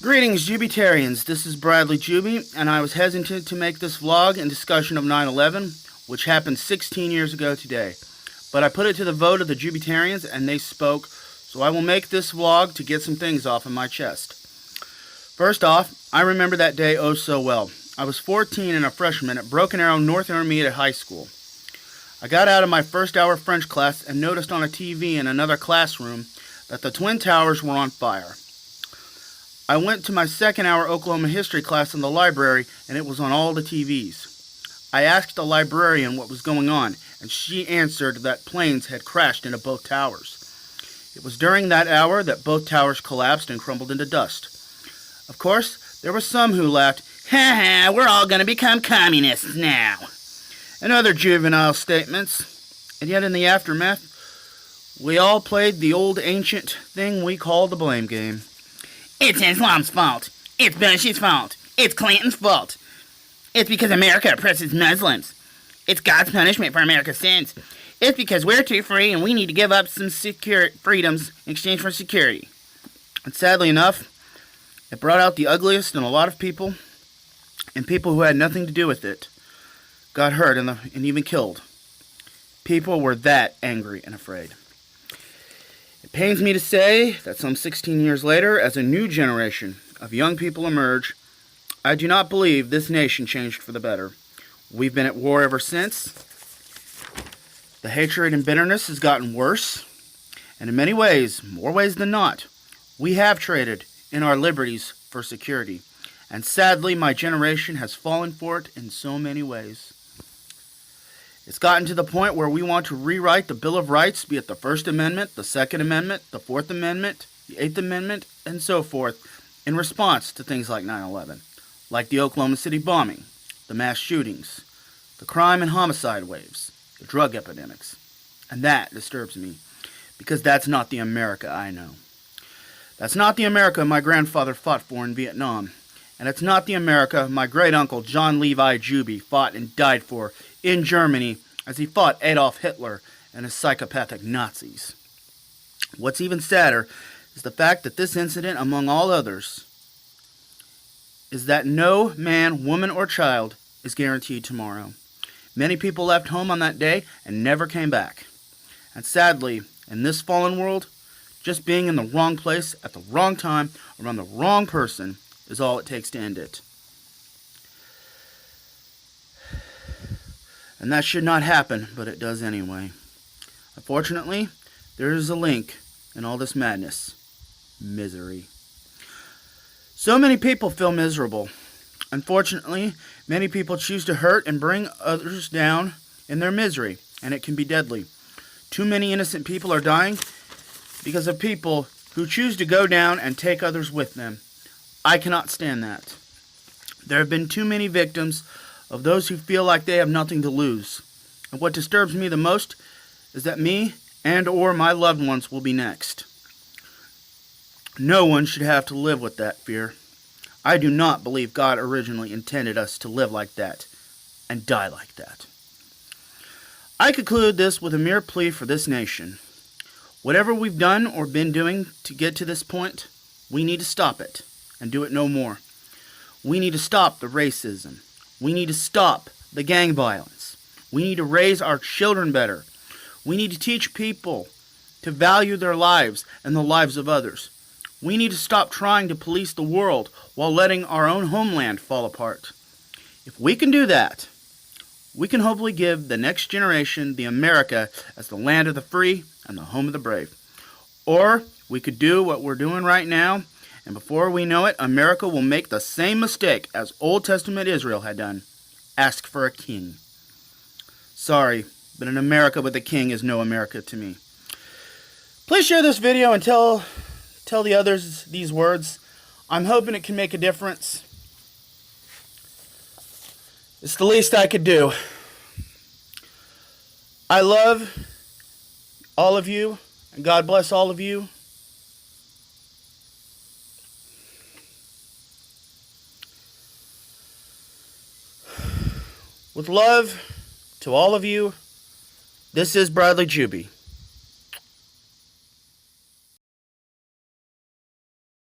Greetings, Jubytarians. This is Bradley Juby, and I was hesitant to make this vlog in discussion of 9/11, which happened 16 years ago today. But I put it to the vote of the Jubytarians, and they spoke, so I will make this vlog to get some things off of my chest. First off, I remember that day oh so well. I was 14 and a freshman at Broken Arrow North Intermediate High School. I got out of my first hour French class and noticed on a TV in another classroom that the Twin Towers were on fire. I went to my second hour Oklahoma history class in the library, and it was on all the TVs. I asked the librarian what was going on, and she answered that planes had crashed into both towers. It was during that hour that both towers collapsed and crumbled into dust. Of course, there were some who laughed, "Ha ha, we're all going to become communists now," and other juvenile statements. And yet in the aftermath, we all played the old ancient thing we call the blame game. It's Islam's fault. It's Bush's fault. It's Clinton's fault. It's because America oppresses Muslims. It's God's punishment for America's sins. It's because we're too free and we need to give up some freedoms in exchange for security. And sadly enough, it brought out the ugliest in a lot of people, and people who had nothing to do with it got hurt and even killed. People were that angry and afraid. It pains me to say that some 16 years later, as a new generation of young people emerge, I do not believe this nation changed for the better. We've been at war ever since. The hatred and bitterness has gotten worse, and in many ways, more ways than not, we have traded in our liberties for security, and sadly, my generation has fallen for it in so many ways. It's gotten to the point where we want to rewrite the Bill of Rights, be it the First Amendment, the Second Amendment, the Fourth Amendment, the Eighth Amendment, and so forth, in response to things like 9/11, like the Oklahoma City bombing, the mass shootings, the crime and homicide waves, the drug epidemics. And that disturbs me, because that's not the America I know. That's not the America my grandfather fought for in Vietnam, and it's not the America my great-uncle John Levi Juby fought and died for in Germany as he fought Adolf Hitler and his psychopathic Nazis. What's even sadder is the fact that this incident, among all others, is that no man, woman, or child is guaranteed tomorrow. Many people left home on that day and never came back. And sadly, in this fallen world, just being in the wrong place at the wrong time around the wrong person is all it takes to end it. And that should not happen, but it does anyway. Unfortunately, there is a link in all this madness. Misery. So many people feel miserable. Unfortunately, many people choose to hurt and bring others down in their misery, and it can be deadly. Too many innocent people are dying because of people who choose to go down and take others with them. I cannot stand that. There have been too many victims of those who feel like they have nothing to lose. And what disturbs me the most is that me and or my loved ones will be next. No one should have to live with that fear. I do not believe God originally intended us to live like that and die like that. I conclude this with a mere plea for this nation. Whatever we've done or been doing to get to this point, we need to stop it and do it no more. We need to stop the racism. We need to stop the gang violence. We need to raise our children better. We need to teach people to value their lives and the lives of others. We need to stop trying to police the world while letting our own homeland fall apart. If we can do that, we can hopefully give the next generation the America as the land of the free and the home of the brave. Or we could do what we're doing right now, and before we know it, America will make the same mistake as Old Testament Israel had done. Ask for a king. Sorry, but an America with a king is no America to me. Please share this video and tell the others these words. I'm hoping it can make a difference. It's the least I could do. I love all of you, and God bless all of you. With love to all of you, this is Bradley Juby.